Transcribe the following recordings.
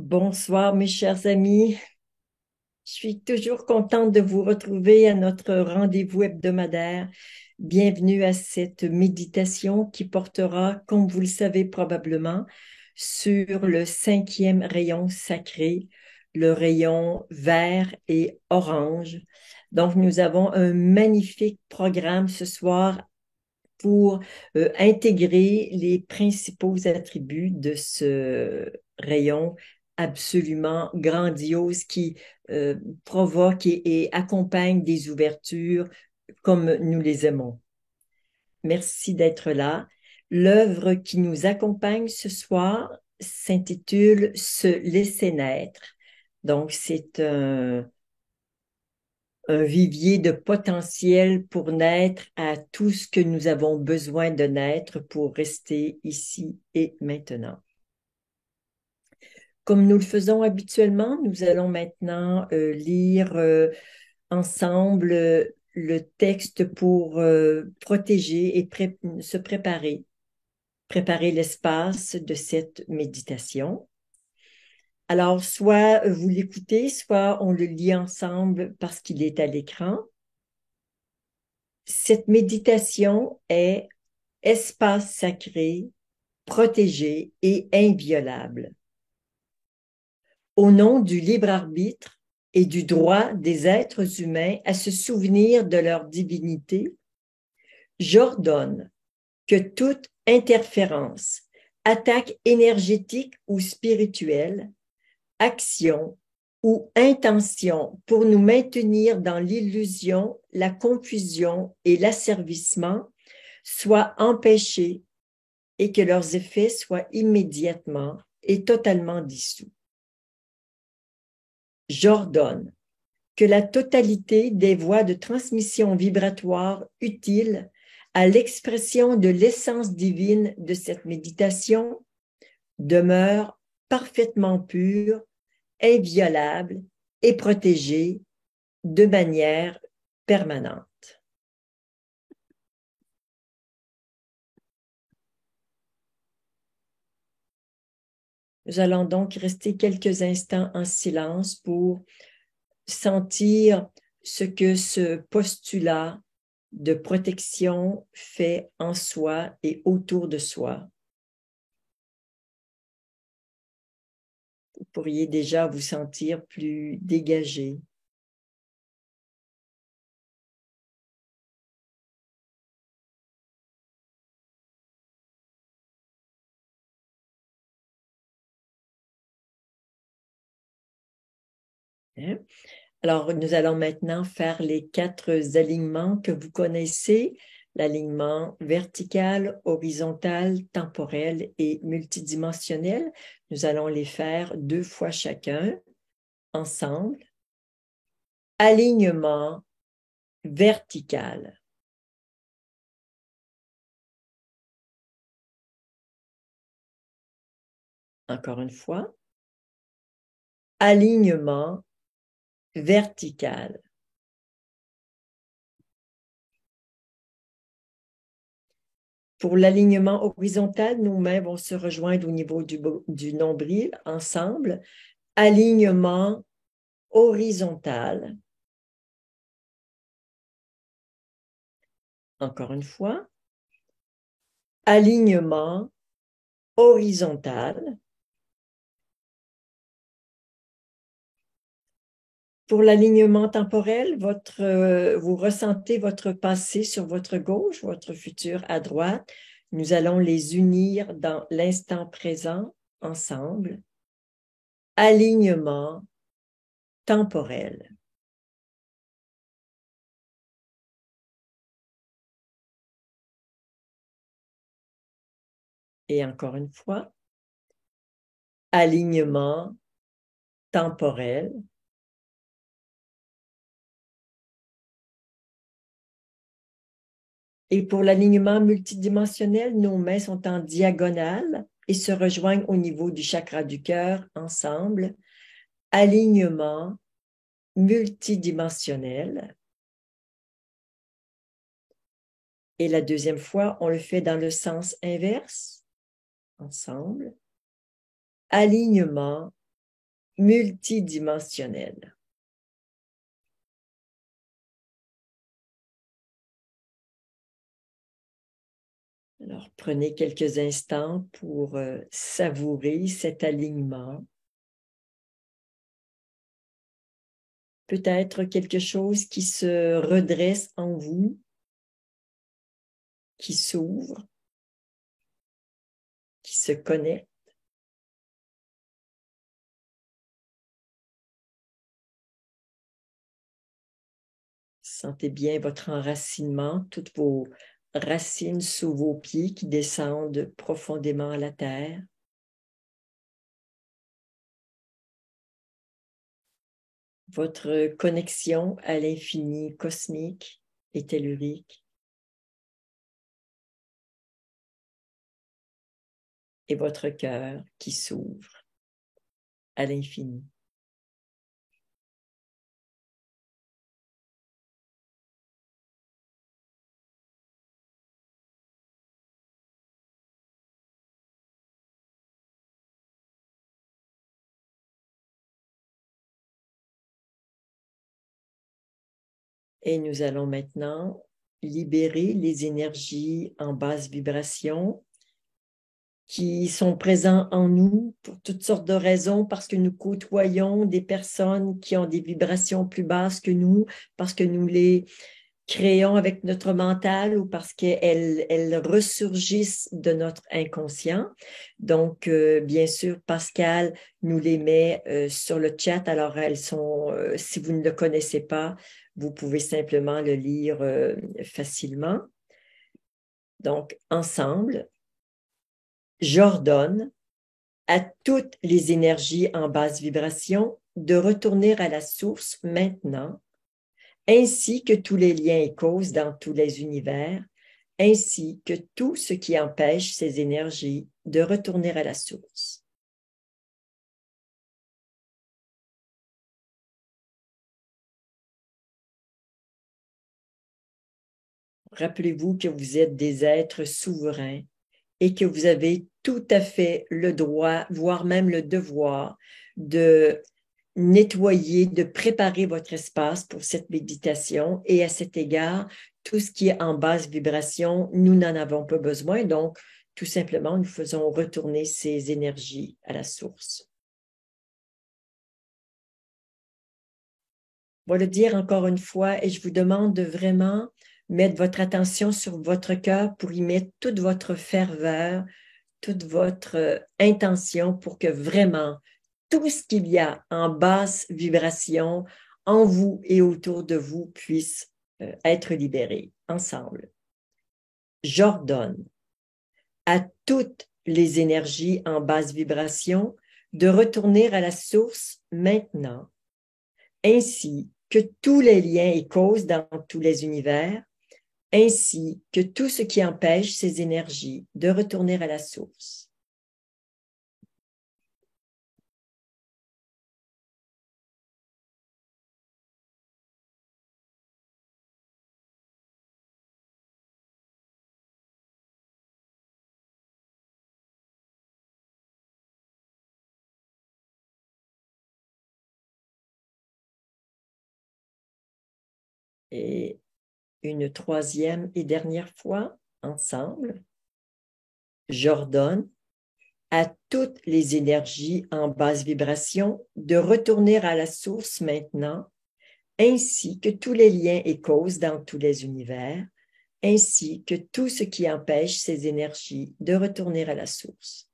Bonsoir mes chers amis. Je suis toujours contente de vous retrouver à notre rendez-vous hebdomadaire. Bienvenue à cette méditation qui portera, comme vous le savez probablement, sur le 5e rayon sacré, le rayon vert et orange. Donc, nous avons un magnifique programme ce soir pour intégrer les principaux attributs de ce rayon absolument grandiose qui euh, provoque et accompagne des ouvertures comme nous les aimons. Merci d'être là. L'œuvre qui nous accompagne ce soir s'intitule Se laisser naître. Donc, c'est un vivier de potentiel pour naître à tout ce que nous avons besoin de naître pour rester ici et maintenant. Comme nous le faisons habituellement, nous allons maintenant lire ensemble le texte pour protéger et se préparer l'espace de cette méditation. Alors, soit vous l'écoutez, soit on le lit ensemble parce qu'il est à l'écran. Cette méditation est espace sacré, protégé et inviolable. Au nom du libre arbitre et du droit des êtres humains à se souvenir de leur divinité, j'ordonne que toute interférence, attaque énergétique ou spirituelle, action ou intention pour nous maintenir dans l'illusion, la confusion et l'asservissement soit empêchée et que leurs effets soient immédiatement et totalement dissous. J'ordonne que la totalité des voies de transmission vibratoire utiles à l'expression de l'essence divine de cette méditation demeure parfaitement pure, inviolable et protégée de manière permanente. Nous allons donc rester quelques instants en silence pour sentir ce que ce postulat de protection fait en soi et autour de soi. Vous pourriez déjà vous sentir plus dégagé. Hein? Alors, nous allons maintenant faire les 4 alignements que vous connaissez, l'alignement vertical, horizontal, temporel et multidimensionnel. Nous allons les faire 2 fois chacun, ensemble. Alignement vertical. Encore une fois. Alignement vertical. Pour l'alignement horizontal, nos mains vont se rejoindre au niveau du nombril ensemble. Alignement horizontal. Encore une fois. Alignement horizontal. Pour l'alignement temporel, vous ressentez votre passé sur votre gauche, votre futur à droite. Nous allons les unir dans l'instant présent ensemble. Alignement temporel. Et encore une fois, alignement temporel. Et pour l'alignement multidimensionnel, nos mains sont en diagonale et se rejoignent au niveau du chakra du cœur ensemble. Alignement multidimensionnel. Et la deuxième fois, on le fait dans le sens inverse, ensemble. Alignement multidimensionnel. Alors, prenez quelques instants pour savourer cet alignement. Peut-être quelque chose qui se redresse en vous, qui s'ouvre, qui se connecte. Sentez bien votre enracinement, toutes vos racines sous vos pieds qui descendent profondément à la terre. Votre connexion à l'infini cosmique et tellurique. Et votre cœur qui s'ouvre à l'infini. Et nous allons maintenant libérer les énergies en basse vibration qui sont présentes en nous pour toutes sortes de raisons, parce que nous côtoyons des personnes qui ont des vibrations plus basses que nous, parce que nous les créons avec notre mental ou parce qu'elles ressurgissent de notre inconscient. Donc, bien sûr, Pascal nous les met sur le chat. Alors, elles sont, si vous ne le connaissez pas, vous pouvez simplement le lire facilement. Donc, ensemble, j'ordonne à toutes les énergies en basse vibration de retourner à la source maintenant, ainsi que tous les liens et causes dans tous les univers, ainsi que tout ce qui empêche ces énergies de retourner à la source. Rappelez-vous que vous êtes des êtres souverains et que vous avez tout à fait le droit, voire même le devoir, de nettoyer, de préparer votre espace pour cette méditation. Et à cet égard, tout ce qui est en basse vibration, nous n'en avons pas besoin. Donc, tout simplement, nous faisons retourner ces énergies à la source. Je vais le dire encore une fois et je vous demande de vraiment mettre votre attention sur votre cœur pour y mettre toute votre ferveur, toute votre intention pour que vraiment tout ce qu'il y a en basse vibration en vous et autour de vous puisse être libéré ensemble. J'ordonne à toutes les énergies en basse vibration de retourner à la source maintenant, ainsi que tous les liens et causes dans tous les univers, ainsi que tout ce qui empêche ces énergies de retourner à la source. Et une troisième et dernière fois, ensemble, j'ordonne à toutes les énergies en basse vibration de retourner à la source maintenant, ainsi que tous les liens et causes dans tous les univers, ainsi que tout ce qui empêche ces énergies de retourner à la source.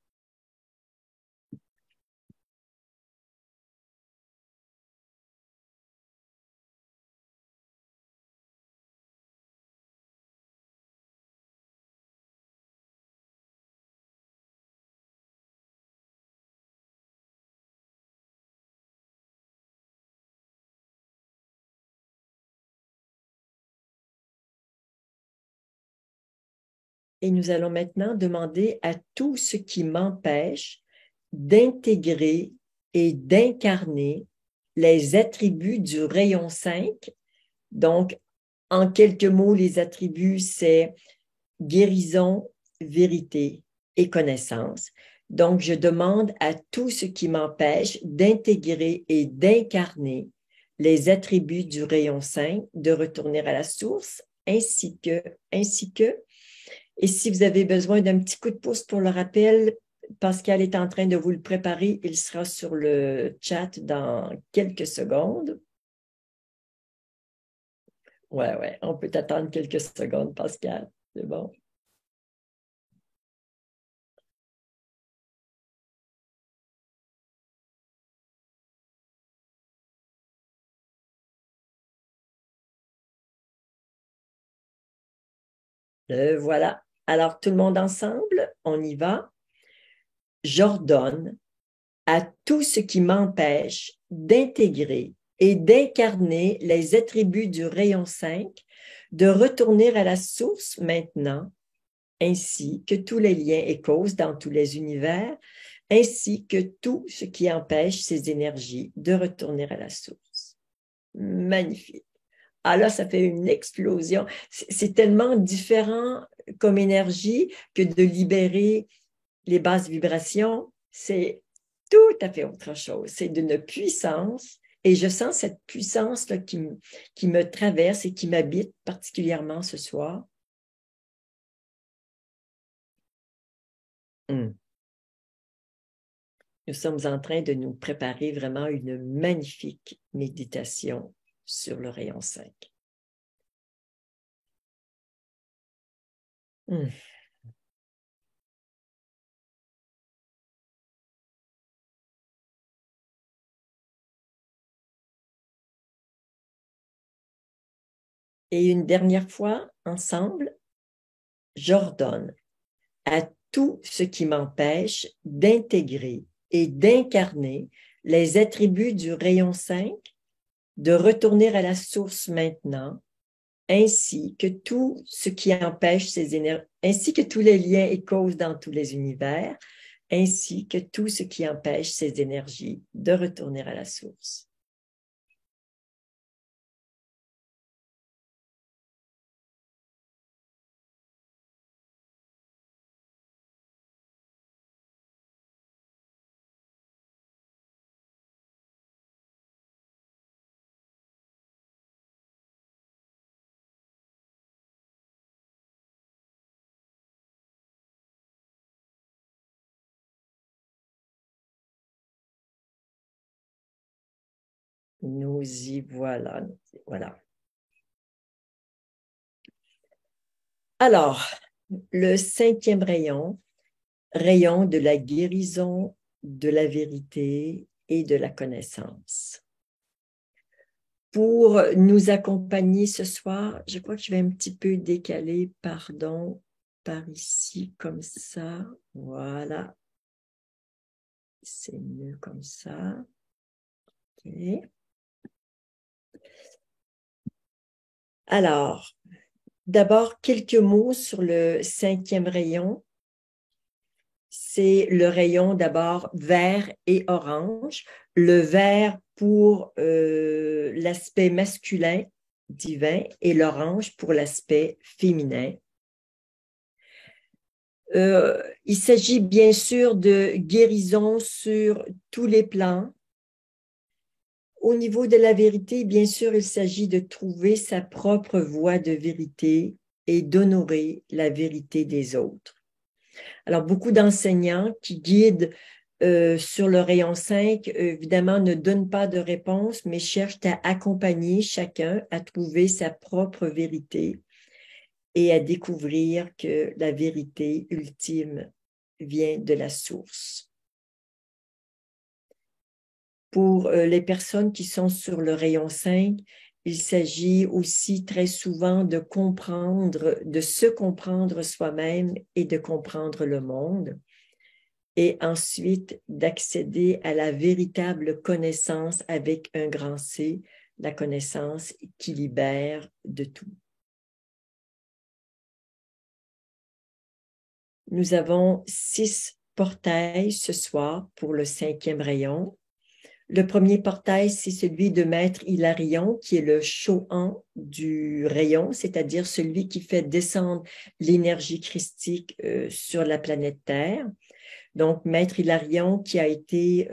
Et nous allons maintenant demander à tout ce qui m'empêche d'intégrer et d'incarner les attributs du rayon 5. Donc, en quelques mots, les attributs, c'est guérison, vérité et connaissance. Donc, je demande à tout ce qui m'empêche d'intégrer et d'incarner les attributs du rayon 5 de retourner à la source, ainsi que, et si vous avez besoin d'un petit coup de pouce pour le rappel, Pascal est en train de vous le préparer, il sera sur le chat dans quelques secondes. Ouais, on peut attendre quelques secondes, Pascal, c'est bon. Voilà. Alors, tout le monde ensemble, on y va. J'ordonne à tout ce qui m'empêche d'intégrer et d'incarner les attributs du rayon 5, de retourner à la source maintenant, ainsi que tous les liens et causes dans tous les univers, ainsi que tout ce qui empêche ces énergies de retourner à la source. Magnifique. Ah là, ça fait une explosion. C'est tellement différent comme énergie que de libérer les basses vibrations. C'est tout à fait autre chose. C'est d'une puissance et je sens cette puissance-là qui me traverse et qui m'habite particulièrement ce soir. Mm. Nous sommes en train de nous préparer vraiment une magnifique méditation sur le rayon 5. Mm. Et une dernière fois, ensemble, j'ordonne à tout ce qui m'empêche d'intégrer et d'incarner les attributs du rayon 5, de retourner à la source maintenant, ainsi que tout ce qui empêche ces énergies, ainsi que tous les liens et causes dans tous les univers, ainsi que tout ce qui empêche ces énergies de retourner à la source. Nous y voilà. Voilà. Alors, le 5e rayon, rayon de la guérison, de la vérité et de la connaissance. Pour nous accompagner ce soir, je crois que je vais un petit peu décaler, pardon, par ici, comme ça. Voilà. C'est mieux comme ça. Okay. Alors, d'abord, quelques mots sur le 5e rayon. C'est le rayon d'abord vert et orange. Le vert pour l'aspect masculin divin et l'orange pour l'aspect féminin. Il s'agit bien sûr de guérison sur tous les plans. Au niveau de la vérité, bien sûr, il s'agit de trouver sa propre voie de vérité et d'honorer la vérité des autres. Alors, beaucoup d'enseignants qui guident sur le rayon 5, évidemment, ne donnent pas de réponse, mais cherchent à accompagner chacun à trouver sa propre vérité et à découvrir que la vérité ultime vient de la source. Pour les personnes qui sont sur le rayon 5, il s'agit aussi très souvent de comprendre, de se comprendre soi-même et de comprendre le monde, et ensuite d'accéder à la véritable connaissance avec un grand C, la connaissance qui libère de tout. Nous avons 6 portails ce soir pour le 5e rayon. Le premier portail, c'est celui de Maître Hilarion, qui est le Shohan du rayon, c'est-à-dire celui qui fait descendre l'énergie christique sur la planète Terre. Donc, Maître Hilarion, qui a été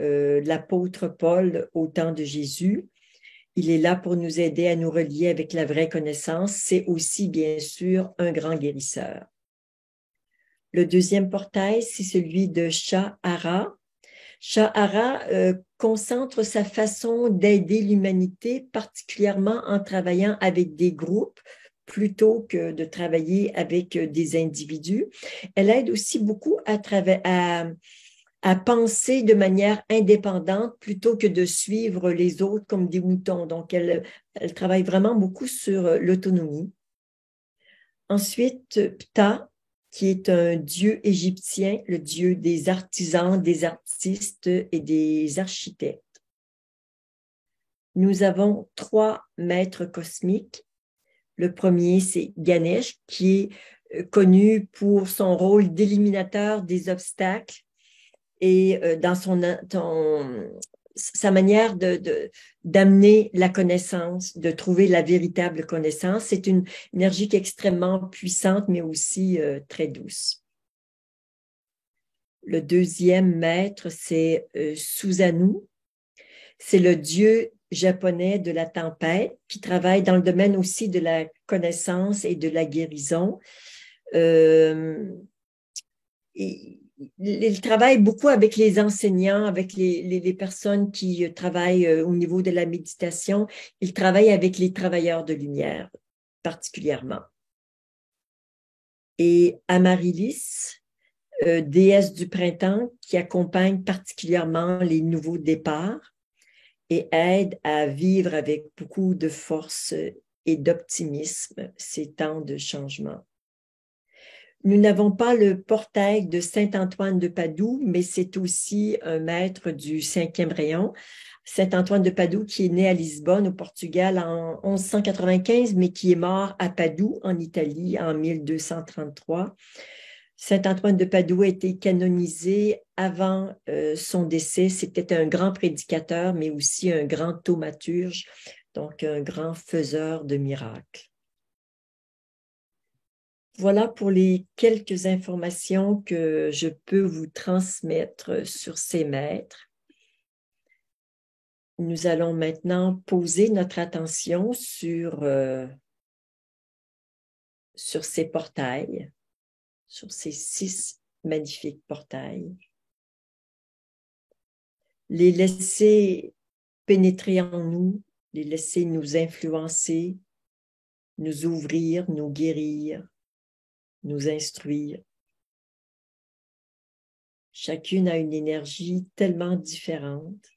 l'apôtre Paul au temps de Jésus, il est là pour nous aider à nous relier avec la vraie connaissance. C'est aussi, bien sûr, un grand guérisseur. Le deuxième portail, c'est celui de Sha'ara. Sha'ara concentre sa façon d'aider l'humanité, particulièrement en travaillant avec des groupes plutôt que de travailler avec des individus. Elle aide aussi beaucoup à penser de manière indépendante plutôt que de suivre les autres comme des moutons. Donc, elle travaille vraiment beaucoup sur l'autonomie. Ensuite, Ptah, qui est un dieu égyptien, le dieu des artisans, des artistes et des architectes. Nous avons 3 maîtres cosmiques. Le premier, c'est Ganesh, qui est connu pour son rôle d'éliminateur des obstacles et dans sa manière d'amener la connaissance, de trouver la véritable connaissance. C'est une énergie qui est extrêmement puissante, mais aussi très douce. Le deuxième maître, c'est Susanoo. C'est le dieu japonais de la tempête qui travaille dans le domaine aussi de la connaissance et de la guérison. Il travaille beaucoup avec les enseignants, avec les personnes qui travaillent au niveau de la méditation. Il travaille avec les travailleurs de lumière, particulièrement. Et Amaryllis, déesse du printemps, qui accompagne particulièrement les nouveaux départs et aide à vivre avec beaucoup de force et d'optimisme ces temps de changement. Nous n'avons pas le portail de Saint-Antoine de Padoue, mais c'est aussi un maître du 5e rayon. Saint-Antoine de Padoue, qui est né à Lisbonne, au Portugal, en 1195, mais qui est mort à Padoue, en Italie, en 1233. Saint-Antoine de Padoue a été canonisé avant son décès. C'était un grand prédicateur, mais aussi un grand thaumaturge, donc un grand faiseur de miracles. Voilà pour les quelques informations que je peux vous transmettre sur ces maîtres. Nous allons maintenant poser notre attention sur ces portails, sur ces 6 magnifiques portails. Les laisser pénétrer en nous, les laisser nous influencer, nous ouvrir, nous guérir, nous instruire. Chacune a une énergie tellement différente.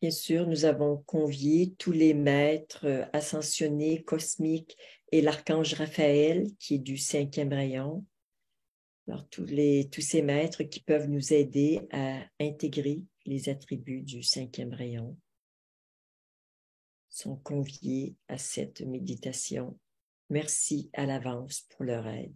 Bien sûr, nous avons convié tous les maîtres ascensionnés, cosmiques et l'archange Raphaël, qui est du 5e rayon. Alors, tous ces maîtres qui peuvent nous aider à intégrer les attributs du 5e rayon sont conviés à cette méditation. Merci à l'avance pour leur aide.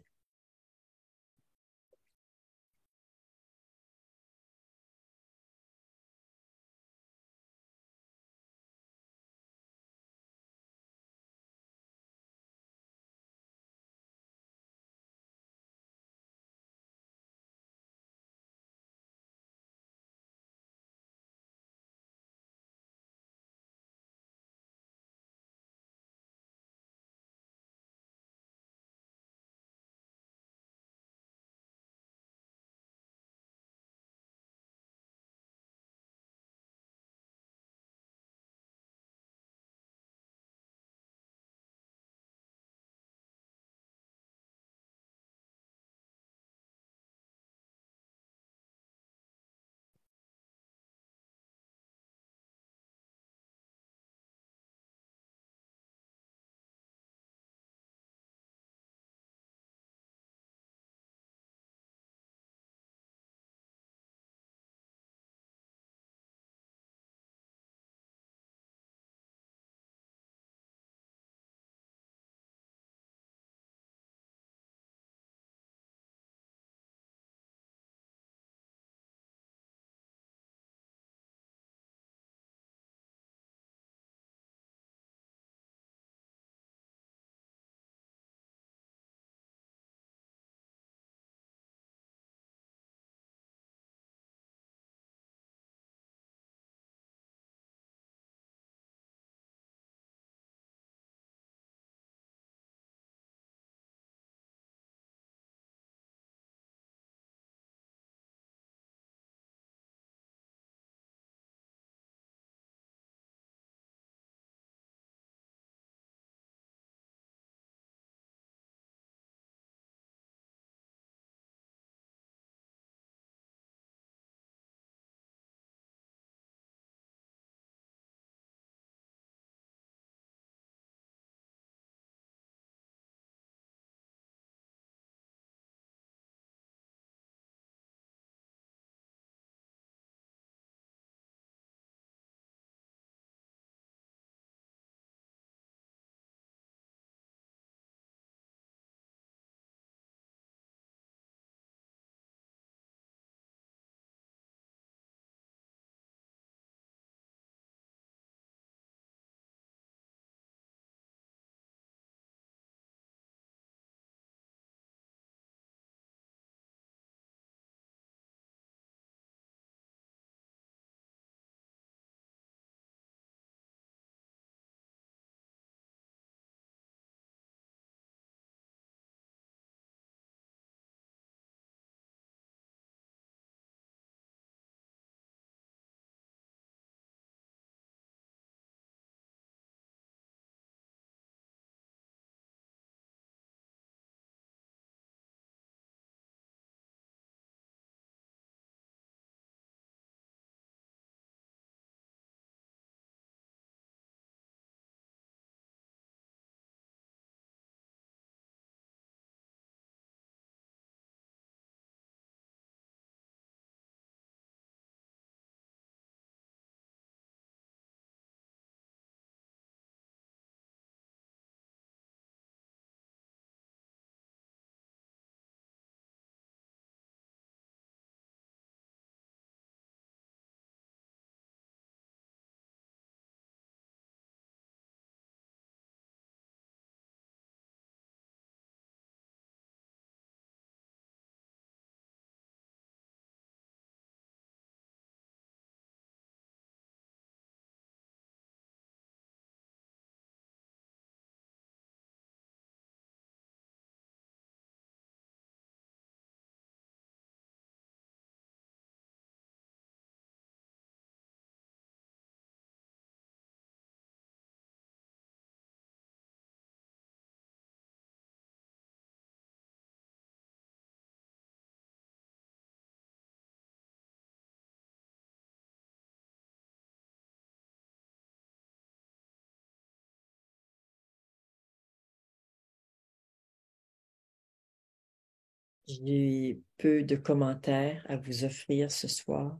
J'ai peu de commentaires à vous offrir ce soir.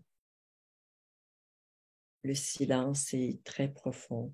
Le silence est très profond.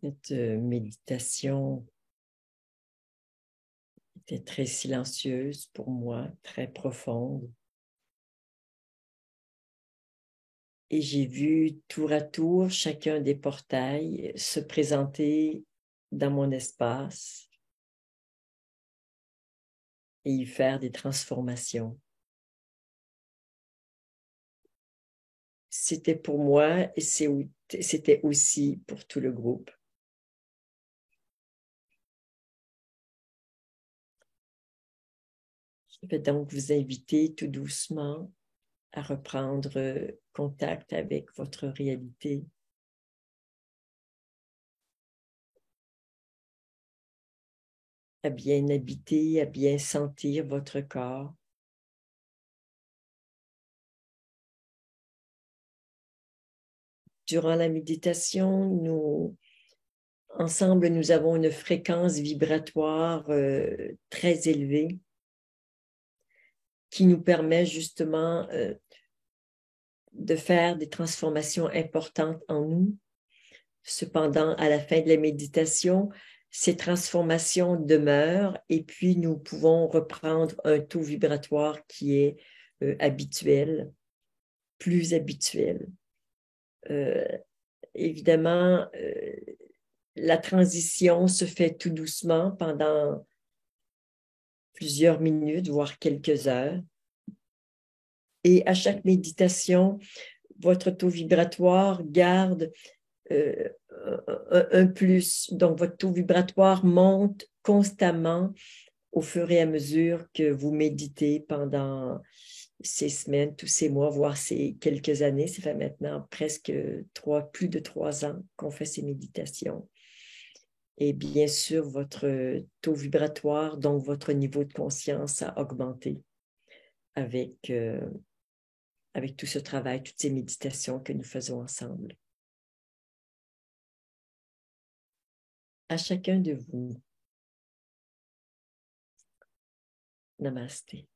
Cette méditation était très silencieuse pour moi, très profonde. Et j'ai vu tour à tour chacun des portails se présenter dans mon espace et y faire des transformations. C'était pour moi et c'était aussi pour tout le groupe. Je vais donc vous inviter tout doucement à reprendre contact avec votre réalité. À bien habiter, à bien sentir votre corps. Durant la méditation, ensemble, nous avons une fréquence vibratoire très élevée qui nous permet justement de faire des transformations importantes en nous. Cependant, à la fin de la méditation, ces transformations demeurent et puis nous pouvons reprendre un taux vibratoire qui est habituel, plus habituel. Évidemment, la transition se fait tout doucement pendant plusieurs minutes, voire quelques heures. Et à chaque méditation, votre taux vibratoire garde un plus. Donc, votre taux vibratoire monte constamment au fur et à mesure que vous méditez pendant ces semaines, tous ces mois, voire ces quelques années. Ça fait maintenant presque plus de 3 ans qu'on fait ces méditations. Et bien sûr, votre taux vibratoire, donc votre niveau de conscience a augmenté avec, avec tout ce travail, toutes ces méditations que nous faisons ensemble. À chacun de vous. Namasté.